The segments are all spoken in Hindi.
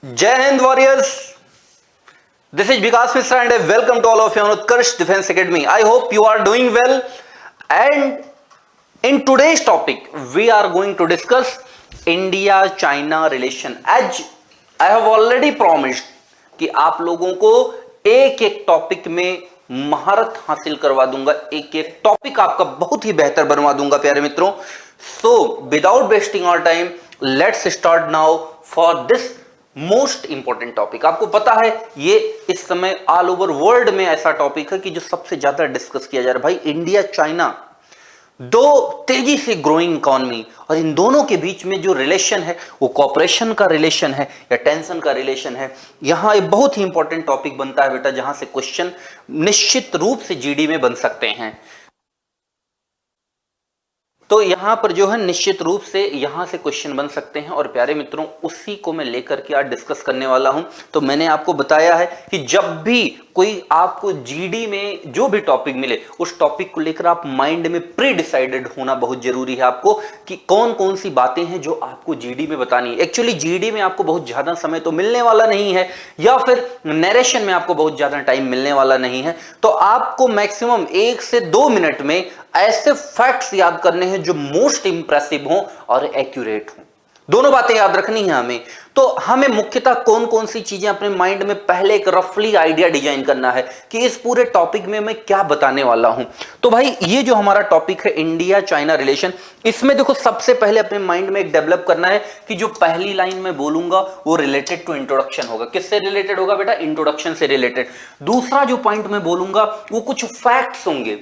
जय Hind warriors, this is Vikas Mishra and welcome to all of you on Utkarsh defence academy. I hope you are doing well, and in today's topic we are going to discuss India China relation. As I have already promised कि आप लोगों को एक एक टॉपिक में महारत हासिल करवा दूंगा, एक एक टॉपिक आपका बहुत ही बेहतर बनवा दूंगा प्यारे मित्रों. So without wasting our time let's start now for this most important topic. आपको पता है ये इस समय ऑल ओवर वर्ल्ड में ऐसा टॉपिक है कि जो सबसे ज्यादा डिस्कस किया जा रहा है. भाई इंडिया चाइना दो तेजी से ग्रोइंग इकोनॉमी, और इन दोनों के बीच में जो रिलेशन है वो कॉपरेशन का रिलेशन है या टेंशन का रिलेशन है. यहां एक बहुत ही इंपॉर्टेंट टॉपिक बनता है बेटा, जहां से क्वेश्चन निश्चित रूप से जीडी में बन सकते हैं. तो यहां पर जो है निश्चित रूप से यहां से क्वेश्चन बन सकते हैं, और प्यारे मित्रों उसी को मैं लेकर के आज डिस्कस करने वाला हूं. तो मैंने आपको बताया है कि जब भी कोई आपको जीडी में जो भी टॉपिक मिले उस टॉपिक को लेकर आप माइंड में प्री डिसाइडेड होना बहुत जरूरी है आपको, कि कौन कौन सी बातें हैं जो आपको जीडी में बतानी है. एक्चुअली जीडी में आपको बहुत ज्यादा समय तो मिलने वाला नहीं है, या फिर नरेशन में आपको बहुत ज्यादा टाइम मिलने वाला नहीं है. तो आपको मैक्सिमम 1 से 2 मिनट में ऐसे फैक्ट्स याद करने हैं जो मोस्ट इंप्रेसिव हो और एक्यूरेट हो. दोनों बातें याद रखनी है हमें. तो हमें मुख्यतः कौन कौन सी चीजें अपने माइंड में पहले एक रफली आइडिया डिजाइन करना है कि इस पूरे टॉपिक में मैं क्या बताने वाला हूं. तो भाई ये जो हमारा टॉपिक है इंडिया चाइना रिलेशन, इसमें देखो सबसे पहले अपने माइंड में एक डेवलप करना है कि जो पहली लाइन में बोलूंगा वो रिलेटेड टू इंट्रोडक्शन होगा. किससे रिलेटेड होगा बेटा? इंट्रोडक्शन से रिलेटेड. दूसरा जो पॉइंट मैं बोलूंगा वो कुछ फैक्ट्स होंगे,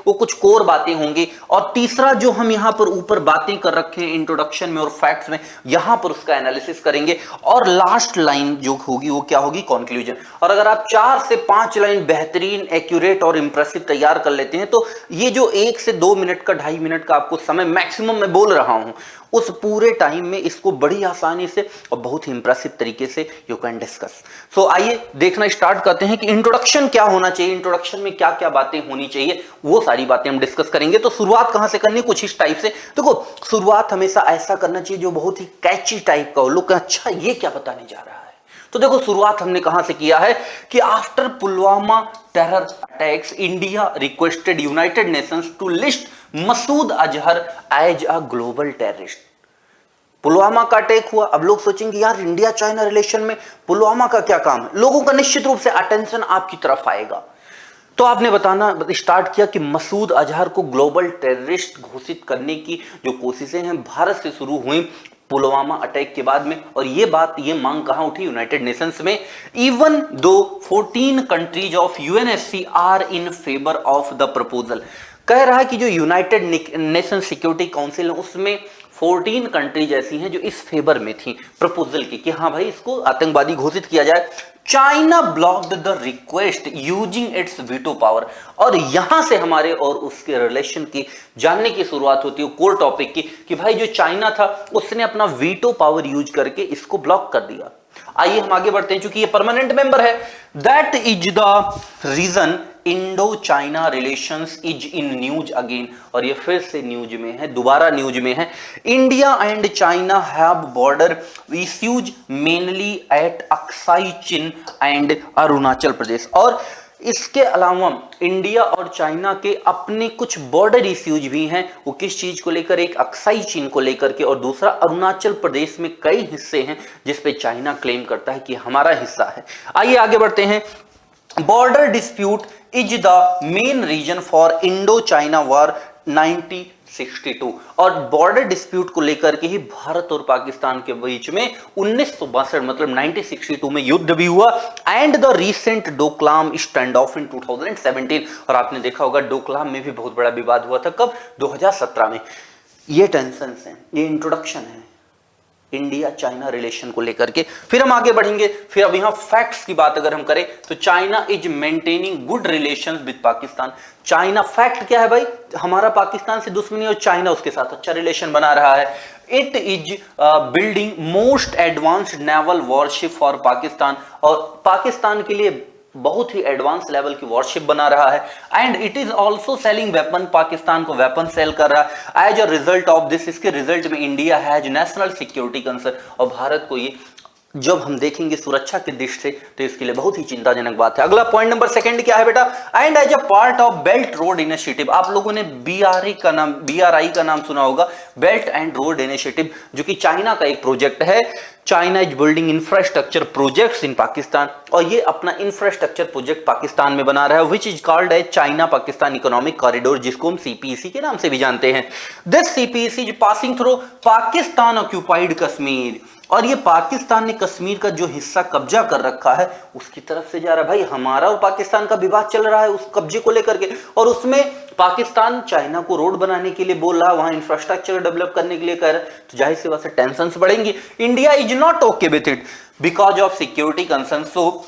वो कुछ कोर बातें होंगी. और तीसरा जो हम यहां पर ऊपर बातें कर रखे हैं इंट्रोडक्शन में और फैक्ट्स में, यहां पर उसका एनालिसिस करेंगे. और लास्ट लाइन जो होगी वो क्या होगी? कंक्लूजन. और अगर आप 4 से 5 लाइन बेहतरीन, एक्यूरेट और इंप्रेसिव तैयार कर लेते हैं तो ये जो 1 से 2 मिनट का 2.5 मिनट का आपको समय मैक्सिमम मैं बोल रहा हूं, उस पूरे टाइम में इसको बड़ी आसानी से और बहुत ही इंप्रेसिव तरीके से यू कैन डिस्कस. सो आइए देखना स्टार्ट करते हैं कि इंट्रोडक्शन क्या होना चाहिए, इंट्रोडक्शन में क्या क्या बातें होनी चाहिए, वो सारी बातें हम डिस्कस करेंगे. तो शुरुआत कहां से करनी? कुछ इस टाइप से. देखो शुरुआत हमेशा ऐसा करना चाहिए जो बहुत ही कैची टाइप का हो. लोग अच्छा ये क्या बताने जा रहा है. तो देखो शुरुआत हमने कहां से किया है कि after Pulwama terror attacks India requested United Nations to list Masood Azhar as a global terrorist. Pulwama का अटैक हुआ. अब लोग सोचेंगे यार इंडिया चाइना रिलेशन में पुलवामा का क्या काम है. लोगों का निश्चित रूप से अटेंशन आपकी तरफ आएगा. तो आपने बताना स्टार्ट किया कि मसूद अजहर को ग्लोबल टेररिस्ट घोषित करने की जो कोशिशें हैं भारत से शुरू हुई पुलवामा अटैक के बाद में. और ये मांग कहां उठी? यूनाइटेड नेशंस में. Even though 14 countries of UNSC are in favour of the proposal. कह रहा है कि जो यूनाइटेड नेशन सिक्योरिटी काउंसिल है उसमें 14 कंट्रीज ऐसी हैं जो इस फेवर में थी प्रपोजल की कि हाँ भाई इसको आतंकवादी घोषित किया जाए. China blocked the request using its veto power. और यहां से हमारे और उसके रिलेशन की जानने की शुरुआत होती है कोर टॉपिक की, कि भाई जो चाइना था उसने अपना वीटो पावर यूज करके इसको ब्लॉक कर दिया. आइए हम आगे बढ़ते हैं. चूंकि ये परमानेंट मेंबर है, that is the reason Indo China relations is in news again. और ये फिर से न्यूज में है, दोबारा न्यूज में है. India and China have border issues mainly at Aksai Chin and Arunachal Pradesh. और इसके अलावा इंडिया और चाइना के अपने कुछ बॉर्डर इश्यूज भी हैं. वो किस चीज को लेकर? एक अक्साई चीन को लेकर के, और दूसरा अरुणाचल प्रदेश में कई हिस्से हैं जिस पे चाइना क्लेम करता है कि हमारा हिस्सा है. आइए आगे बढ़ते हैं. Border dispute is the main reason for Indo China war 1962. और बॉर्डर डिस्प्यूट को लेकर के ही भारत और पाकिस्तान के बीच में 1962 मतलब 1962 में युद्ध भी हुआ. And the recent Doklam stand off in 2017. और आपने देखा होगा डोकलाम में भी बहुत बड़ा विवाद हुआ था. कब? 2017 में. ये टेंशन है, ये इंट्रोडक्शन है इंडिया चाइना रिलेशन को लेकर के. फिर हम आगे बढ़ेंगे. फिर अब यहां फैक्ट्स की बात अगर हम करें तो China is maintaining good relations with Pakistan. China fact क्या है भाई? हमारा पाकिस्तान से दुश्मनी और चाइना उसके साथ अच्छा रिलेशन बना रहा है. It is building most advanced naval warship for Pakistan. और पाकिस्तान के लिए बहुत ही एडवांस लेवल की वॉरशिप बना रहा है and it is also selling weapon, Pakistan को वेपन सेल कर रहा है। As a result of this, इसके रिजल्ट में India has national security concern, और भारत को ये जब हम देखेंगे सुरक्षा की दृष्टि से तो इसके लिए बहुत ही चिंताजनक बात है। अगला पॉइंट नंबर सेकंड क्या है बेटा, and as a part of belt road initiative, आप लोगों ने BRI का नाम सुना होगा, बेल्ट एंड रोड इनिशिएटिव, जो कि चाइना का एक प्रोजेक्ट है। China is building infrastructure projects in Pakistan, और ये अपना इंफ्रास्ट्रक्चर प्रोजेक्ट पाकिस्तान में बना रहा है, which is called as China Pakistan economic corridor, जिसको हम CPEC के नाम से भी जानते हैं। This CPEC is passing through Pakistan occupied Kashmir, और ये पाकिस्तान ने कश्मीर का जो हिस्सा कब्जा कर रखा है उसकी तरफ से जा रहा है। भाई हमारा और पाकिस्तान का विवाद चल रहा है उस कब्जे को लेकर के, और उसमें पाकिस्तान चाइना को रोड बनाने के लिए बोल रहा है, वहां इंफ्रास्ट्रक्चर डेवलप करने के लिए कह रहा है, तो जाहिर सी बात है टेंशंस बढ़ेंगी। India is not okay with it because of security concerns, so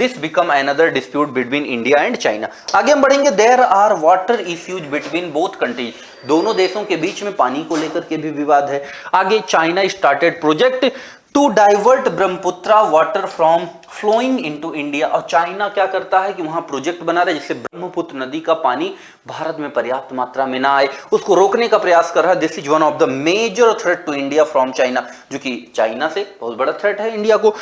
this become another dispute between India and China। आगे हम बढ़ेंगे, there are water issues between both countries, दोनों देशों के बीच में पानी को लेकर के भी विवाद है। आगे China started project to divert Brahmaputra water from flowing into India, और चाइना क्या करता है कि वहां प्रोजेक्ट बना रहा है जिससे ब्रह्मपुत्र नदी का पानी भारत में पर्याप्त मात्रा में ना आए, उसको रोकने का प्रयास कर रहा है। This is one of the major threat to India from China, जो कि चाइना से बहुत बड़ा थ्रेट है इंडिया को।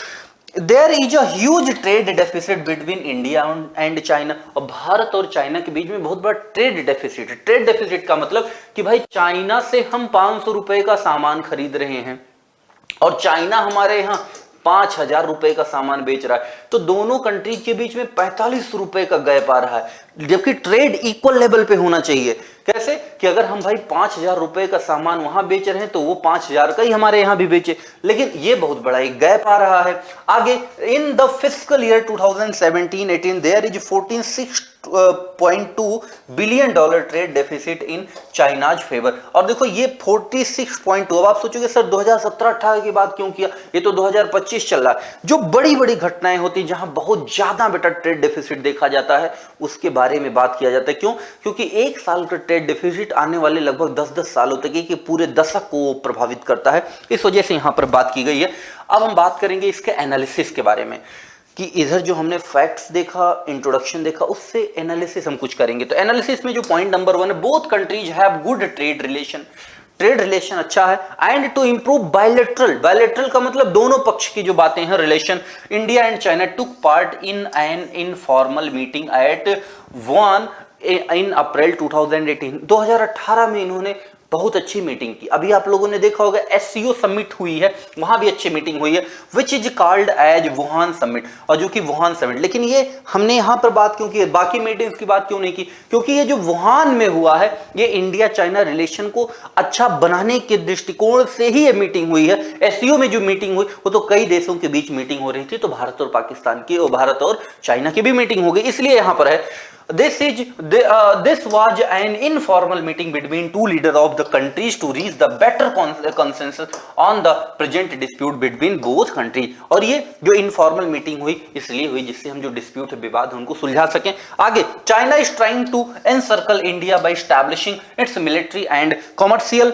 There is a huge trade deficit between India and China, और भारत और चाइना के बीच में बहुत बड़ा ट्रेड डेफिसिट है। ट्रेड डेफिसिट का मतलब कि भाई चाइना से हम 500 रुपए का सामान खरीद रहे हैं और चाइना हमारे यहाँ 5,000 रुपए का सामान बेच रहा है, तो दोनों कंट्री के बीच में 45 रुपए का गैप आ रहा है, जबकि ट्रेड इक्वल लेवल पे होना चाहिए। कैसे कि अगर हम भाई 5,000 रुपए का सामान वहां बेच रहे हैं तो वो 5,000 का ही हमारे यहां भी बेचे, लेकिन ये बहुत बड़ा एक गैप आ रहा है। आगे in the fiscal year 2017-18 there is 46.2 billion dollar trade deficit in China's favour, और देखो ये 46.2, अब आप सोचोगे सर 2017-18 की बात क्यों किया, ये तो 2025 चल रहा है। जो बड़ी बड़ी घटनाएं होती हैं जहां बहुत ज्यादा बेटा ट्रेड डेफिसिट देखा जाता है उसके बारे में बात किया जाता है। क्यों? क्योंकि एक साल का ट्रेड डेफिसिट आने वाले लगभग 10-10 सालों तक के पूरे दशक को प्रभावित करता है, इस वजह से यहां पर बात की गई है। अब हम बात करेंगे इसके एनालिसिस के बारे में, कि इधर जो हमने फैक्ट्स देखा, इंट्रोडक्शन देखा, उससे एनालिसिस हम कुछ करेंगे। तो एनालिसिस में जो पॉइंट नंबर 1 है, both countries have good trade relation, trade relation अच्छा है, and to improve bilateral, bilateral का मतलब दोनों पक्ष की जो बातें हैं relation, India and China took part in an informal meeting at Wuhan in April 2018 में इन्होंने बहुत अच्छी मीटिंग की। अभी आप लोगों ने देखा होगा SCO समिट हुई है, वहां भी अच्छी मीटिंग हुई है, which is called as Wuhan summit, और जो कि वुहान समिट, लेकिन ये हमने यहां पर बात क्यों की, बाकी मीटिंग्स की बात क्यों नहीं की, क्योंकि ये जो वुहान में हुआ है ये इंडिया चाइना रिलेशन को अच्छा बनाने के दृष्टिकोण से ही ये मीटिंग हुई है। SCO में जो मीटिंग हुई वो तो कई देशों के बीच मीटिंग हो रही थी, तो भारत और पाकिस्तान की और भारत और चाइना की भी मीटिंग हो गई, इसलिए यहां पर है this was an informal meeting between two leaders of the countries to reach the better consensus on the present dispute between both countries। और ये जो informal meeting हुई इसलिए हुई जिससे हम जो dispute है, विवाद है, उनको सुलझा सकें। आगे China is trying to encircle India by establishing its military and commercial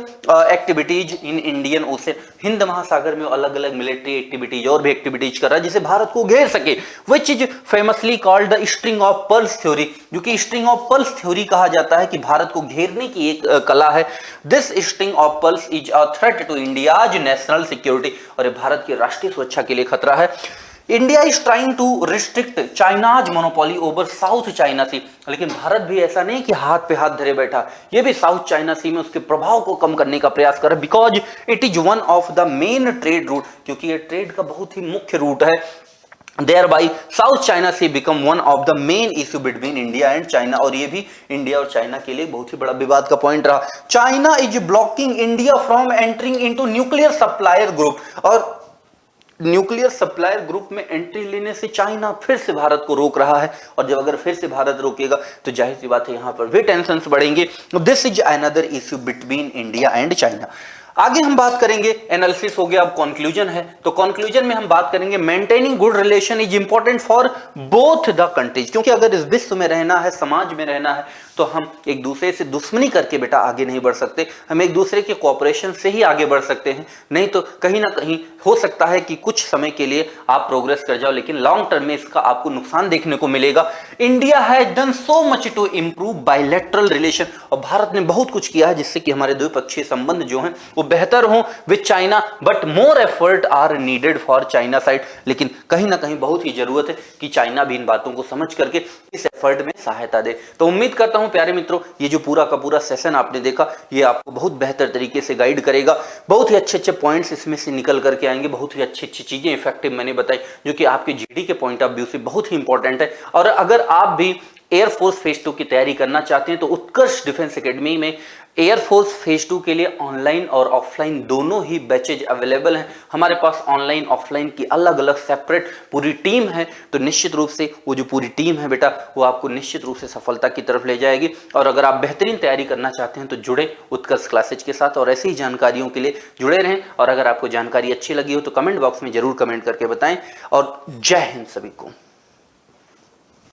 activities in Indian Ocean। Hind महासागर में अलग अलग मिलिट्री एक्टिविटीज और भी एक्टिविटीज कर रहा है जिसे भारत को घेर सके, which is famously called the string of pearls theory, जो कि स्ट्रिंग ऑफ पर्ल्स थ्योरी कहा जाता है कि भारत को घेरने की एक कला है। This string of pearls is a threat to India's national security, और ये भारत की राष्ट्रीय सुरक्षा के लिए खतरा है। India is trying to restrict China's monopoly over South China Sea, लेकिन भारत भी ऐसा नहीं कि हाथ पे हाथ धरे बैठा, ये भी साउथ चाइना सी में उसके प्रभाव को कम करने का प्रयास कर रहा है, because it is one of the main trade route, क्योंकि ये ट्रेड का बहुत ही मुख्य रूट है। Thereby South China Sea become one of the main issue between India and China, और ये भी इंडिया और चाइना के लिए बहुत ही बड़ा विवाद का पॉइंट रहा। China is blocking India from entering into nuclear supplier group, और न्यूक्लियर सप्लायर ग्रुप में एंट्री लेने से चाइना फिर से भारत को रोक रहा है, और जब अगर फिर से भारत रोकेगा तो जाहिर सी बात है यहां पर भी टेंशंस बढ़ेंगे। This is another issue between India and China. आगे हम बात करेंगे, एनालिसिस हो गया, अब कंक्लूजन है, तो कंक्लूजन में हम बात करेंगे maintaining good relation is important for both the countries, क्योंकि अगर इस विश्व में रहना है, समाज में रहना है, तो हम एक दूसरे से दुश्मनी करके बेटा आगे नहीं बढ़ सकते, हम एक दूसरे के कोऑपरेशन से ही आगे बढ़ सकते हैं। नहीं तो कहीं ना कहीं हो सकता है कि कुछ समय के लिए आप प्रोग्रेस कर जाओ, लेकिन लॉन्ग टर्म में इसका आपको नुकसान देखने को मिलेगा। India has done so much to improve bilateral relation, और भारत ने बहुत कुछ किया है जिससे कि हमारे द्विपक्षीय संबंध जो हैं वो बेहतर हों with China, but more effort are needed for China side. लेकिन कहीं ना कहीं बहुत ही जरूरत है कि चाइना भी इन बातों को समझ करके इस एफर्ट में सहायता दे। तो उम्मीद करता हूं प्यारे मित्रों, ये जो पूरा का पूरा सेशन आपने देखा ये आपको बहुत बेहतर तरीके से गाइड करेगा। बहुत ही अच्छे अच्छे पॉइंट्स इसमें से निकल करके आएंगे, बहुत ही अच्छी अच्छी चीजें इफेक्टिव मैंने बताई जो कि आपके जीडी के पॉइंट ऑफ व्यू से बहुत ही इंपॉर्टेंट है। और अगर आप भी एयरफोर्स फेज 2 की तैयारी करना चाहते हैं तो उत्कर्ष डिफेंस एकेडमी में एयरफोर्स फेज 2 के लिए ऑनलाइन और ऑफलाइन दोनों ही बैचेज अवेलेबल हैं। हमारे पास ऑनलाइन ऑफलाइन की अलग अलग सेपरेट पूरी टीम है, तो निश्चित रूप से वो जो पूरी टीम है बेटा वो आपको निश्चित रूप से सफलता की तरफ ले जाएगी। और अगर आप बेहतरीन तैयारी करना चाहते हैं तो जुड़े उत्कर्ष क्लासेज के साथ और ऐसी ही जानकारियों के लिए जुड़े रहें। और अगर आपको जानकारी अच्छी लगी हो तो कमेंट बॉक्स में जरूर कमेंट करके बताएं। और जय हिंद सभी को।